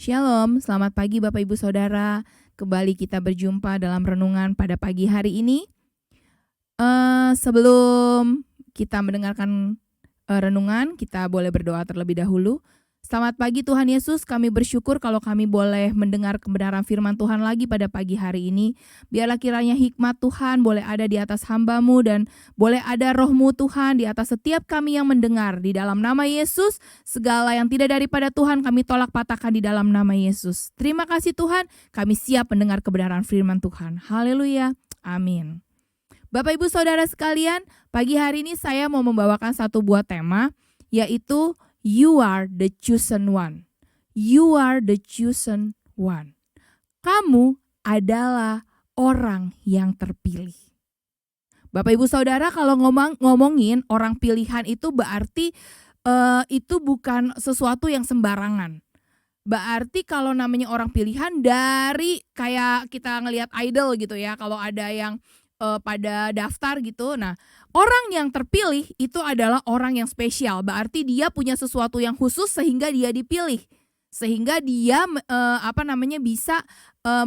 Shalom, selamat pagi Bapak Ibu Saudara. Kembali kita berjumpa dalam renungan pada pagi hari ini. Sebelum kita mendengarkan renungan, kita boleh berdoa terlebih dahulu. Selamat pagi Tuhan Yesus, kami bersyukur kalau kami boleh mendengar kebenaran firman Tuhan lagi pada pagi hari ini. Biarlah kiranya hikmat Tuhan boleh ada di atas hamba-Mu dan boleh ada roh-Mu Tuhan di atas setiap kami yang mendengar. Di dalam nama Yesus, segala yang tidak daripada Tuhan kami tolak patahkan di dalam nama Yesus. Terima kasih Tuhan, kami siap mendengar kebenaran firman Tuhan. Haleluya, amin. Bapak Ibu Saudara sekalian, pagi hari ini saya mau membawakan satu buah tema, yaitu You are the chosen one. You are the chosen one. Kamu adalah orang yang terpilih. Bapak Ibu Saudara, kalau ngomongin orang pilihan itu berarti itu bukan sesuatu yang sembarangan. Berarti kalau namanya orang pilihan dari kayak kita ngelihat idol gitu ya, kalau ada yang pada daftar gitu. Nah, orang yang terpilih itu adalah orang yang spesial. Berarti dia punya sesuatu yang khusus sehingga dia dipilih. Sehingga dia bisa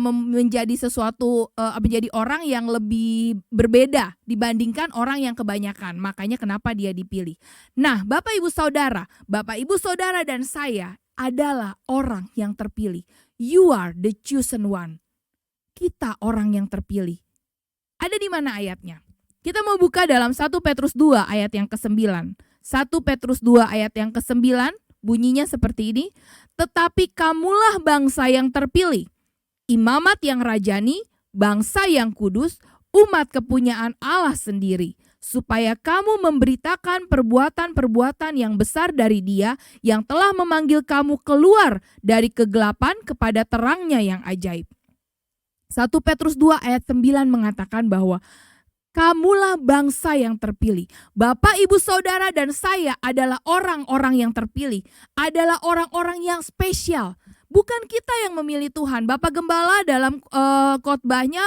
menjadi sesuatu menjadi orang yang lebih berbeda dibandingkan orang yang kebanyakan. Makanya kenapa dia dipilih. Nah, Bapak Ibu Saudara dan saya adalah orang yang terpilih. You are the chosen one. Kita orang yang terpilih. Ada di mana ayatnya? Kita mau buka dalam 1 Petrus 2 ayat yang ke-9. 1 Petrus 2 ayat yang ke-9 bunyinya seperti ini. Tetapi kamulah bangsa yang terpilih, imamat yang rajani, bangsa yang kudus, umat kepunyaan Allah sendiri, supaya kamu memberitakan perbuatan-perbuatan yang besar dari Dia yang telah memanggil kamu keluar dari kegelapan kepada terangnya yang ajaib. 1 Petrus 2 ayat 9 mengatakan bahwa kamulah bangsa yang terpilih. Bapak, Ibu, Saudara dan saya adalah orang-orang yang terpilih. Adalah orang-orang yang spesial. Bukan kita yang memilih Tuhan. Bapak Gembala dalam khotbahnya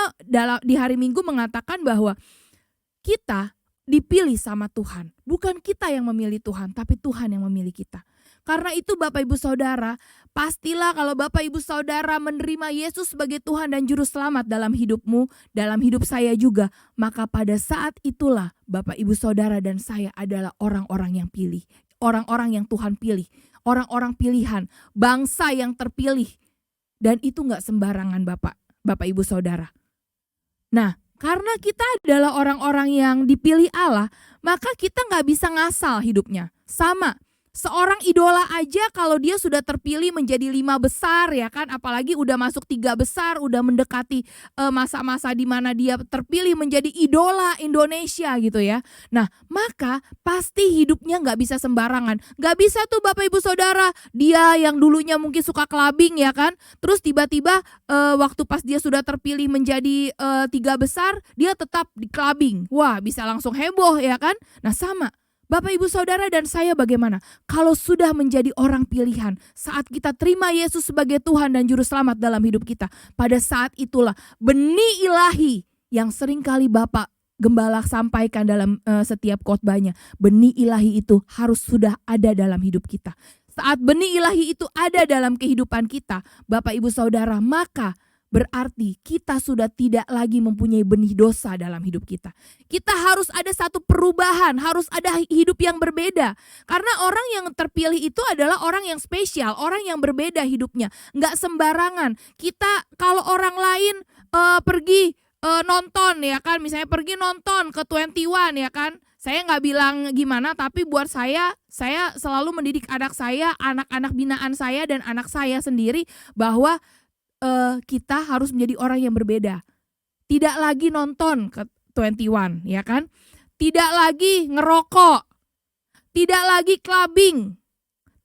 di hari Minggu mengatakan bahwa kita dipilih sama Tuhan. Bukan kita yang memilih Tuhan, tapi Tuhan yang memilih kita. Karena itu Bapak Ibu Saudara, pastilah kalau Bapak Ibu Saudara menerima Yesus sebagai Tuhan dan Juru Selamat dalam hidupmu, dalam hidup saya juga, maka pada saat itulah Bapak Ibu Saudara dan saya adalah orang-orang yang pilih. Orang-orang yang Tuhan pilih, orang-orang pilihan, bangsa yang terpilih. Dan itu gak sembarangan Bapak Ibu Saudara. Nah, karena kita adalah orang-orang yang dipilih Allah, maka kita gak bisa ngasal hidupnya. Sama. Seorang idola aja kalau dia sudah terpilih menjadi 5 besar ya kan, apalagi udah masuk 3 besar, udah mendekati masa-masa di mana dia terpilih menjadi idola Indonesia gitu ya. Nah, maka pasti hidupnya nggak bisa sembarangan. Nggak bisa tuh Bapak Ibu Saudara, dia yang dulunya mungkin suka clubbing ya kan, terus tiba-tiba waktu pas dia sudah terpilih menjadi 3 besar, dia tetap di clubbing. Wah, bisa langsung heboh ya kan. Nah, sama. Bapak Ibu Saudara dan saya bagaimana? Kalau sudah menjadi orang pilihan, saat kita terima Yesus sebagai Tuhan dan Juru Selamat dalam hidup kita, pada saat itulah benih ilahi yang sering kali Bapak Gembala sampaikan dalam setiap khotbahnya. Benih ilahi itu harus sudah ada dalam hidup kita. Saat benih ilahi itu ada dalam kehidupan kita, Bapak Ibu Saudara, maka berarti kita sudah tidak lagi mempunyai benih dosa dalam hidup kita. Kita harus ada satu perubahan, harus ada hidup yang berbeda. Karena orang yang terpilih itu adalah orang yang spesial, orang yang berbeda hidupnya. Nggak sembarangan. Kita kalau orang lain pergi nonton ya kan, misalnya pergi nonton ke 21 ya kan. Saya nggak bilang gimana, tapi buat saya selalu mendidik anak saya, anak-anak binaan saya dan anak saya sendiri bahwa kita harus menjadi orang yang berbeda. Tidak lagi nonton ke 21 ya kan. Tidak lagi ngerokok. Tidak lagi clubbing.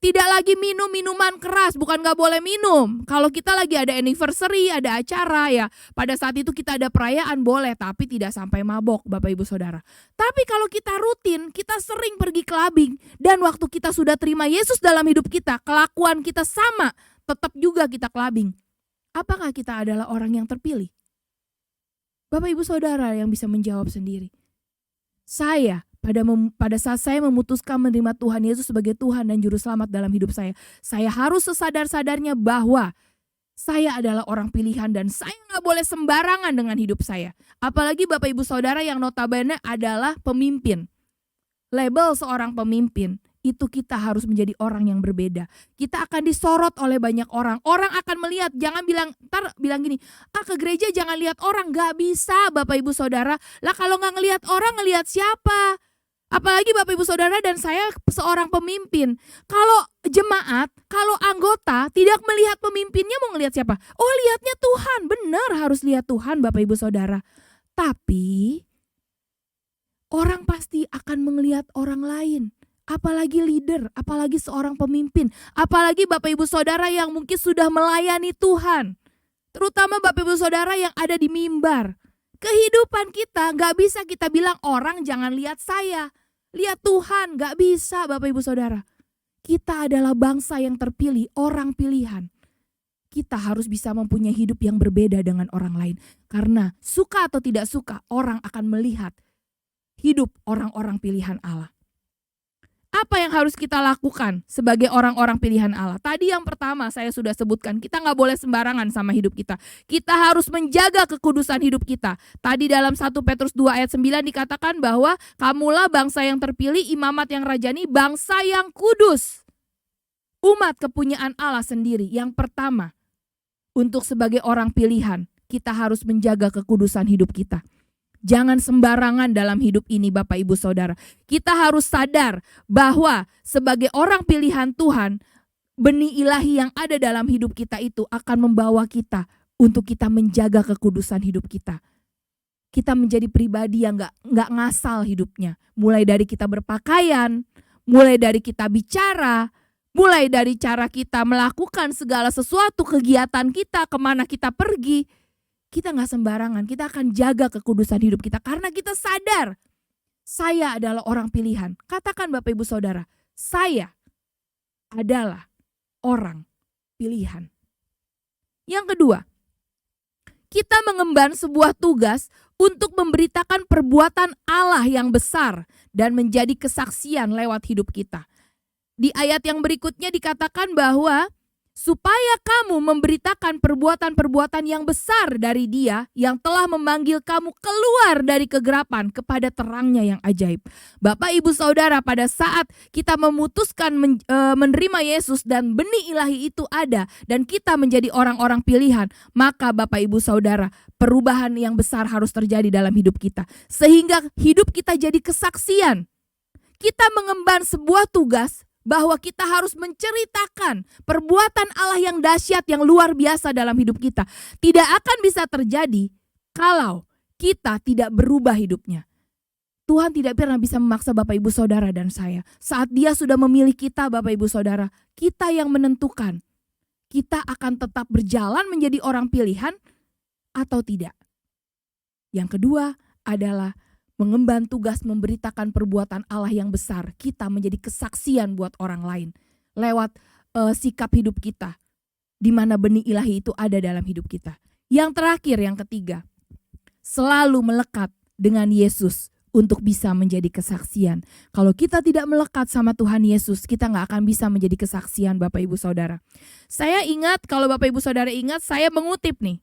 Tidak lagi minum minuman keras. Bukan gak boleh minum. Kalau kita lagi ada anniversary, ada acara ya, pada saat itu kita ada perayaan boleh, tapi tidak sampai mabok Bapak Ibu Saudara. Tapi kalau kita rutin, kita sering pergi clubbing, dan waktu kita sudah terima Yesus dalam hidup kita, kelakuan kita sama, tetap juga kita clubbing. Apakah kita adalah orang yang terpilih? Bapak Ibu Saudara yang bisa menjawab sendiri. Saya pada saat saya memutuskan menerima Tuhan Yesus sebagai Tuhan dan Juru Selamat dalam hidup saya harus sesadar-sadarnya bahwa saya adalah orang pilihan dan saya nggak boleh sembarangan dengan hidup saya. Apalagi Bapak Ibu Saudara yang notabene adalah pemimpin. Label seorang pemimpin, itu kita harus menjadi orang yang berbeda. Kita akan disorot oleh banyak orang. Orang akan melihat, jangan bilang gini, ke gereja jangan lihat orang. Gak bisa Bapak Ibu Saudara. Lah kalau gak ngelihat orang, ngelihat siapa? Apalagi Bapak Ibu Saudara dan saya seorang pemimpin. Kalau jemaat, kalau anggota tidak melihat pemimpinnya, mau ngelihat siapa? Oh, lihatnya Tuhan. Benar harus lihat Tuhan Bapak Ibu Saudara. Tapi orang pasti akan melihat orang lain. Apalagi leader, apalagi seorang pemimpin. Apalagi Bapak Ibu Saudara yang mungkin sudah melayani Tuhan. Terutama Bapak Ibu Saudara yang ada di mimbar. Kehidupan kita gak bisa kita bilang orang jangan lihat saya. Lihat Tuhan, gak bisa Bapak Ibu Saudara. Kita adalah bangsa yang terpilih, orang pilihan. Kita harus bisa mempunyai hidup yang berbeda dengan orang lain. Karena suka atau tidak suka, orang akan melihat hidup orang-orang pilihan Allah. Apa yang harus kita lakukan sebagai orang-orang pilihan Allah? Tadi yang pertama saya sudah sebutkan, kita gak boleh sembarangan sama hidup kita. Kita harus menjaga kekudusan hidup kita. Tadi dalam 1 Petrus 2 ayat 9 dikatakan bahwa kamulah bangsa yang terpilih, imamat yang rajani, bangsa yang kudus. Umat kepunyaan Allah sendiri. Yang pertama, untuk sebagai orang pilihan, kita harus menjaga kekudusan hidup kita. Jangan sembarangan dalam hidup ini Bapak Ibu Saudara. Kita harus sadar bahwa sebagai orang pilihan Tuhan, benih ilahi yang ada dalam hidup kita itu akan membawa kita untuk kita menjaga kekudusan hidup kita. Kita menjadi pribadi yang gak ngasal hidupnya. Mulai dari kita berpakaian, mulai dari kita bicara, mulai dari cara kita melakukan segala sesuatu kegiatan kita, kemana kita pergi. Kita gak sembarangan, kita akan jaga kekudusan hidup kita karena kita sadar saya adalah orang pilihan. Katakan Bapak Ibu Saudara, saya adalah orang pilihan. Yang kedua, kita mengemban sebuah tugas untuk memberitakan perbuatan Allah yang besar dan menjadi kesaksian lewat hidup kita. Di ayat yang berikutnya dikatakan bahwa supaya kamu memberitakan perbuatan-perbuatan yang besar dari Dia yang telah memanggil kamu keluar dari kegelapan kepada terangnya yang ajaib. Bapak Ibu Saudara, pada saat kita memutuskan menerima Yesus dan benih ilahi itu ada dan kita menjadi orang-orang pilihan, maka Bapak Ibu Saudara, perubahan yang besar harus terjadi dalam hidup kita. Sehingga hidup kita jadi kesaksian. Kita mengemban sebuah tugas bahwa kita harus menceritakan perbuatan Allah yang dahsyat, yang luar biasa dalam hidup kita. Tidak akan bisa terjadi kalau kita tidak berubah hidupnya. Tuhan tidak pernah bisa memaksa Bapak Ibu Saudara dan saya. Saat Dia sudah memilih kita Bapak Ibu Saudara, kita yang menentukan. Kita akan tetap berjalan menjadi orang pilihan atau tidak. Yang kedua adalah mengemban tugas memberitakan perbuatan Allah yang besar. Kita menjadi kesaksian buat orang lain lewat sikap hidup kita, di mana benih ilahi itu ada dalam hidup kita. Yang terakhir, yang ketiga, selalu melekat dengan Yesus untuk bisa menjadi kesaksian. Kalau kita tidak melekat sama Tuhan Yesus, kita gak akan bisa menjadi kesaksian Bapak Ibu Saudara. Saya ingat, kalau Bapak Ibu Saudara ingat, saya mengutip nih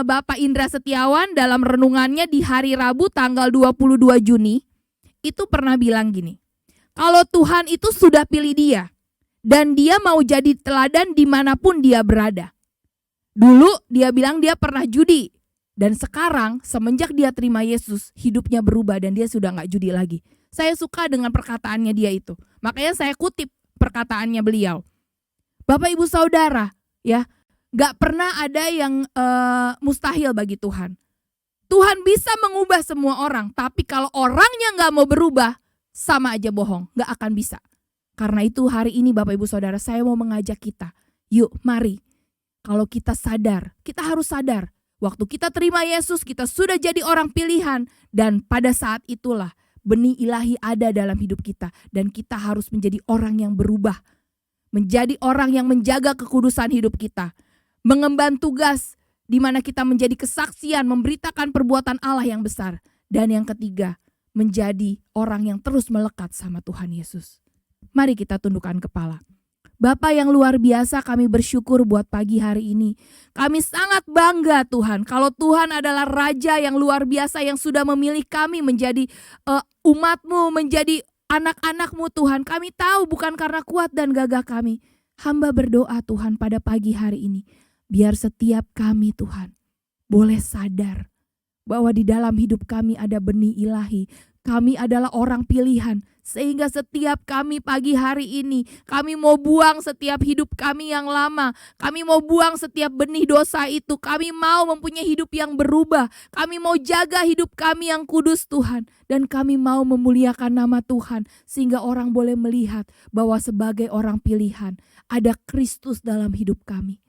Bapak Indra Setiawan dalam renungannya di hari Rabu tanggal 22 Juni itu pernah bilang gini, kalau Tuhan itu sudah pilih dia dan dia mau jadi teladan dimanapun dia berada. Dulu dia bilang dia pernah judi dan sekarang semenjak dia terima Yesus hidupnya berubah dan dia sudah gak judi lagi. Saya suka dengan perkataannya dia itu, makanya saya kutip perkataannya beliau. Bapak Ibu Saudara ya, gak pernah ada yang mustahil bagi Tuhan. Tuhan bisa mengubah semua orang, tapi kalau orangnya gak mau berubah, sama aja bohong, gak akan bisa. Karena itu hari ini Bapak Ibu Saudara, saya mau mengajak kita, yuk mari, kalau kita sadar, kita harus sadar, waktu kita terima Yesus, kita sudah jadi orang pilihan, dan pada saat itulah benih ilahi ada dalam hidup kita, dan kita harus menjadi orang yang berubah, menjadi orang yang menjaga kekudusan hidup kita, mengemban tugas di mana kita menjadi kesaksian, memberitakan perbuatan Allah yang besar. Dan yang ketiga, menjadi orang yang terus melekat sama Tuhan Yesus. Mari kita tundukkan kepala. Bapa yang luar biasa, kami bersyukur buat pagi hari ini. Kami sangat bangga Tuhan, kalau Tuhan adalah Raja yang luar biasa yang sudah memilih kami menjadi umat-Mu, menjadi anak-anak-Mu Tuhan. Kami tahu bukan karena kuat dan gagah kami. Hamba berdoa Tuhan pada pagi hari ini, biar setiap kami Tuhan boleh sadar bahwa di dalam hidup kami ada benih ilahi. Kami adalah orang pilihan, sehingga setiap kami pagi hari ini, kami mau buang setiap hidup kami yang lama. Kami mau buang setiap benih dosa itu. Kami mau mempunyai hidup yang berubah. Kami mau jaga hidup kami yang kudus Tuhan. Dan kami mau memuliakan nama Tuhan, sehingga orang boleh melihat bahwa sebagai orang pilihan, ada Kristus dalam hidup kami.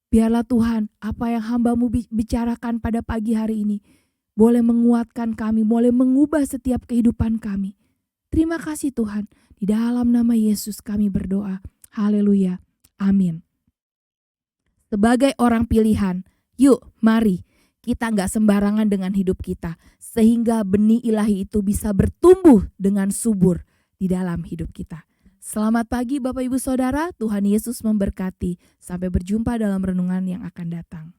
Biarlah Tuhan, apa yang hamba-Mu bicarakan pada pagi hari ini, boleh menguatkan kami, boleh mengubah setiap kehidupan kami. Terima kasih Tuhan, di dalam nama Yesus kami berdoa. Haleluya, amin. Sebagai orang pilihan, yuk mari kita gak sembarangan dengan hidup kita, sehingga benih ilahi itu bisa bertumbuh dengan subur di dalam hidup kita. Selamat pagi Bapak Ibu Saudara, Tuhan Yesus memberkati. Sampai berjumpa dalam renungan yang akan datang.